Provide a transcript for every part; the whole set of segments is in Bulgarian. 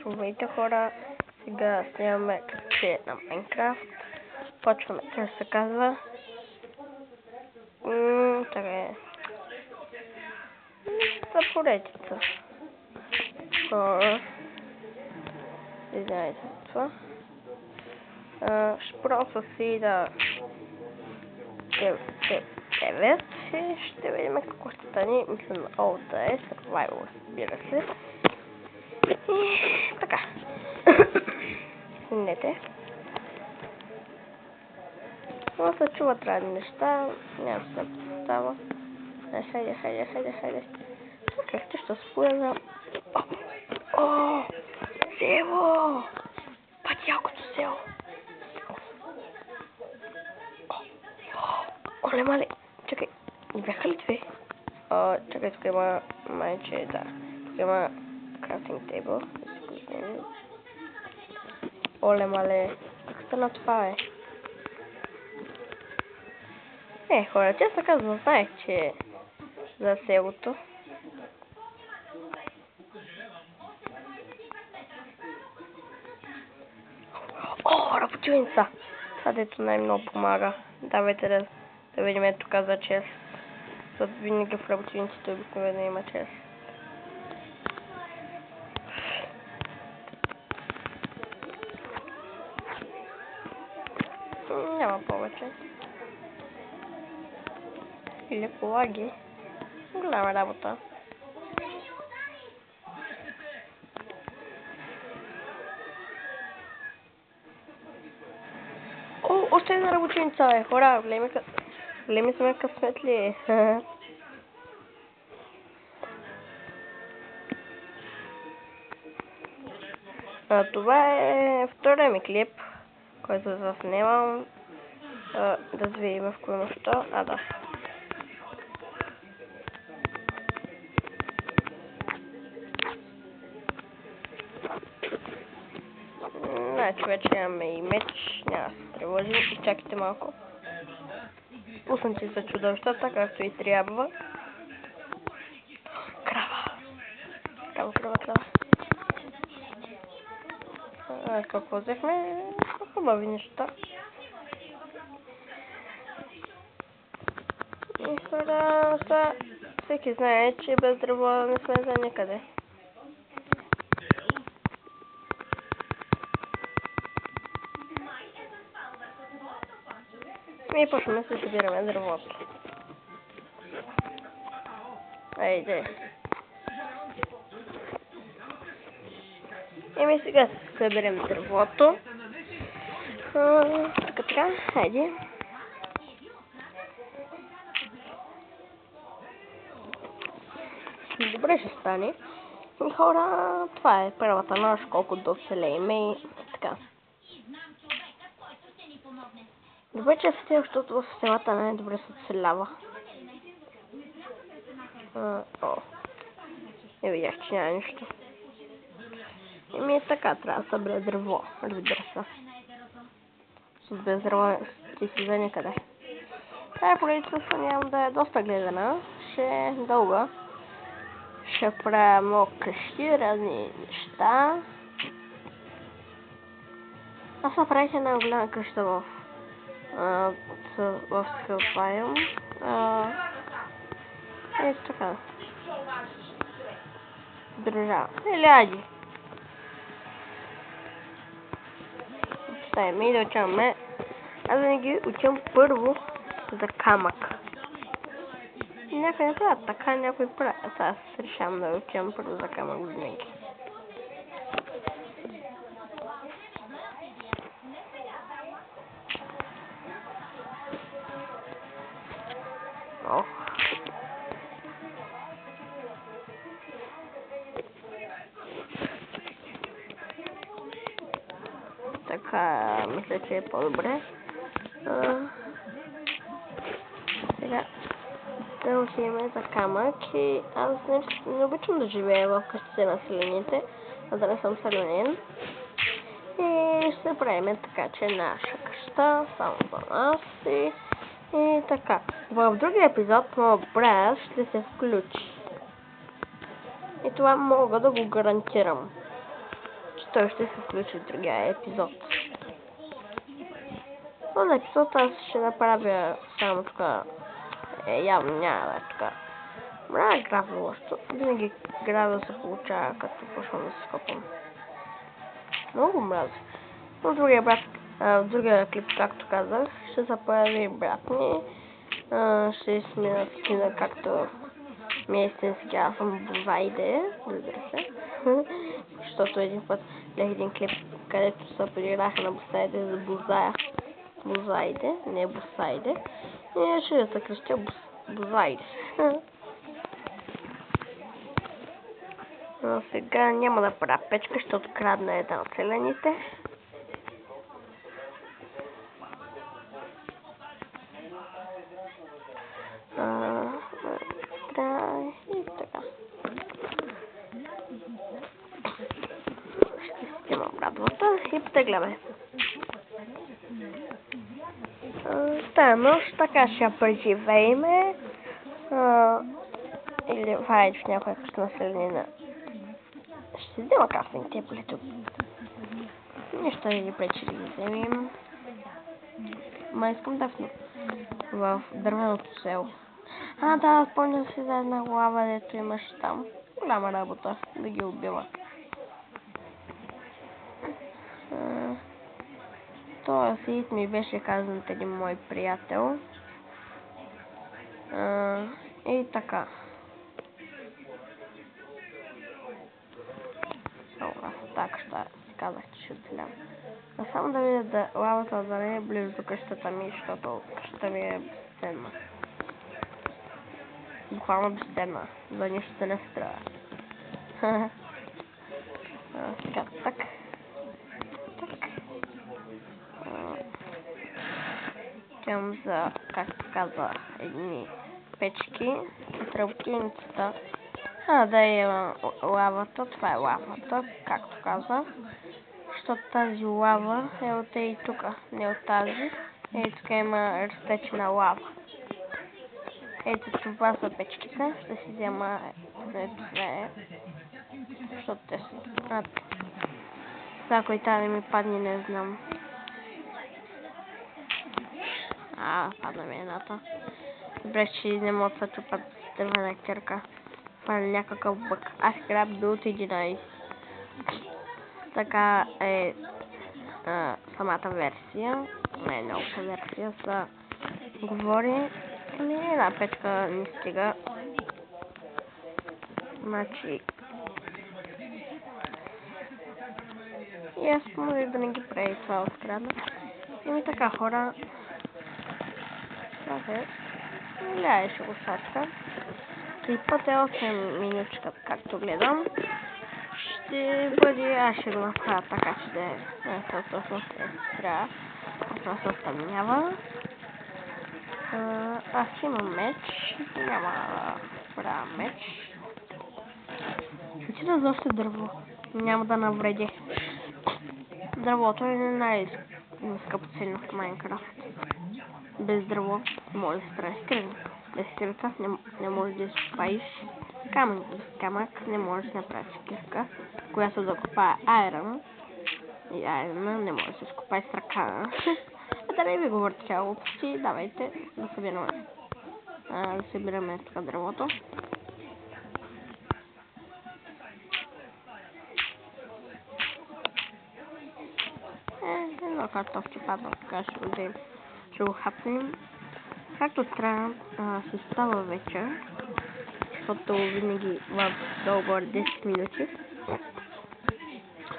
Здравейте, хора! Сега снимаме каче на Майнкрафт. Почваме, как се казва. Така е. За поредица. Извинявайте за това. Ще просто си да 9 и ще видим какво ще стане. Мисля на All Day Survival, разбира се. И така. Извинете. Но се чуват разни неща. Няма да се представа. Хайде. Чакайте, ще споя. О! Село! Пък якото село! Оле, мале! Чакай, не бяха ли две? Чакай, тук има майче, да. Тук има crafting table. Оле, мале! Как стана това, хора, честно казвам, знаех, че за селото. Работилница! Това дето най-много помага. Давайте да видим тук за чест. Защото винаги в работилниците обикновено има чест. Няма повече. Или колаги. Голяма работа. Още една работилница, хора, големи сме късметли. Това е втория ми клип, който заснемам. Да видим в кое нещо. Да. Значи вече имаме и меч, няма да се тревожим. И чакайте малко. Пуснати са чудовищата, както и трябва. Крава. Какво взехме? Хубави неща. И хора, всеки знае, че без дърво не сме за никъде. И почваме да се събираме дървото. Айде. Еми сега се съберем дървото. Така, хайде. Добре ще стане. И хора, това е първата нощ, колко да оцелеем и така. Добре, че сте, защото в селата най-добре се оцелява. Не видях, че няма нищо. Еми така, трябва да събера дърво, разбира се. С без дърво ще си за никъде. Тая поредица нямам да е доста гледана. Ще е дълга. Ще правя много къщи, разни неща. Аз направих една голяма къща в Скълпайм. Ето така. Държава. Айди. Поставим и да учаваме. Аз винаги учам първо за камък. Някой не правят така, някой правят. Аз решавам да учам първо за камък винаги. Така, мисля, че е по-добре. Сега да отидем за камък и аз не обичам да живея в къщите на селените, а да не съм селянин. И ще правим така, че наша къща, само за нас и така. В другия епизод моят брат ще се включи. И това мога да го гарантирам. той ще се включи в другия епизод. Този епизод аз ще направя само тук. Явно няма да е тук. Мразя гравел, защото винаги гравел се получава, като почвам да се скопам. Много мразя. Но в другия клип, както казах, ще се появи брат ми. Ще смина скина, както ми е истински, аз съм Бузайде, разбира се. Защото един път гледах един клип, където се подиграха на Бузайде за Бузайде, не Бузайде. И ще да се кръстя Бузайде. Но сега няма да правя печка, ще открадна една от селените. И така. Ще снимам радвата и потегляме. Тая нощ така ще я преживееме. Или вайд в някоя късна селена. Ще взема кафените полето. Нищо не ни пречи да ги вземем. Ма искам да в дървеното село. Да, спомням си за една глава, дето имаш там. Голяма работа да ги убива. Този сит ми беше казан от един мой приятел. И така. Така ще си казах, че ще оцелям. А само да видя да лавата да не е близо до къщата ми, защото къщата ми е безценна. Буквално безценна. За нищо се не струва. Сега так. Тям за, както каза, едни печки от работилницата. Да е лавата, това е лавата, както каза. Защото тази лава е от и тук, не от тази. Тук има разтечена лава. Ето това са печките, ще си взема две, защото те са. Сега кой да ми падне, не знам. Падна ми едната. Добре, че не мога да се чупат с дървена кирка. Това е някакъв бък. Аз граб до от 11. Така е самата версия. Най-новата версия се говори. Една печка не стига. Значи и аз може да не ги прави това открадна. И така, хора. Ляе ще го сачка. Клипът е 8 минутчика, както гледам. Ще бъде, аз ще го направя така, че да е точно се трябва. Това се остъмнява. Аз имам меч. Няма да правя меч. Ще отида за още дърво. Няма да навреди. Дървото е най-скъпоценно в Майнкрафт. Без дърво не може да се прави скрин. Без кирка не може да изкопаеш камък. Без камък не може да се направи кирка, която да копае айрон. И айрона не може да се изкопае с ръка. Да не ви говоря тя глупости, давайте да събираме. Да събираме тук дървото. Едно картофче падна, така ще го вземем. Ще го хапнем. Както трябва се става вечер, защото винаги в долу-горе 10 минути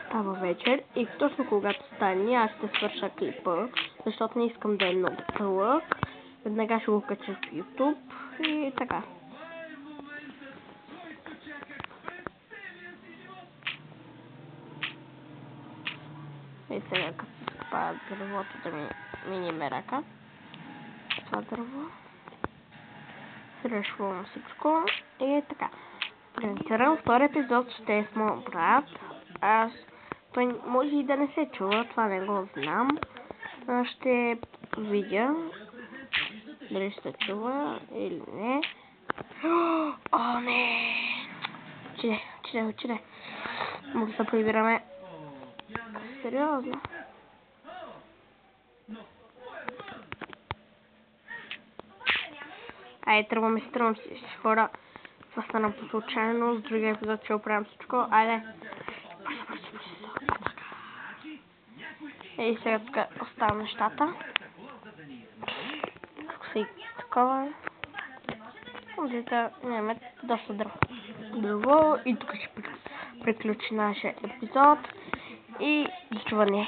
става вечер и точно когато стане аз ще свърша клипа, защото не искам да е много дълъг. Веднага ще го кача в YouTube и така. И сега като се скопава дървото да ми мини мерака. Това дърво. Срещувам всичко и така. Гарантирам втори епизод ще е с моят брат. Той може и да не се чува, това не го знам. Ще видя дали ще чува или не. О, не! Чиде. Може да се прибираме. сериозно. Струвам си хора. Това стана по случайно, с другия епизод ще оправям всичко, айде. И сега тук оставям нещата. Тук са и такова. Виждате, имаме доста дърво и тук ще приключи нашия епизод и до чуване.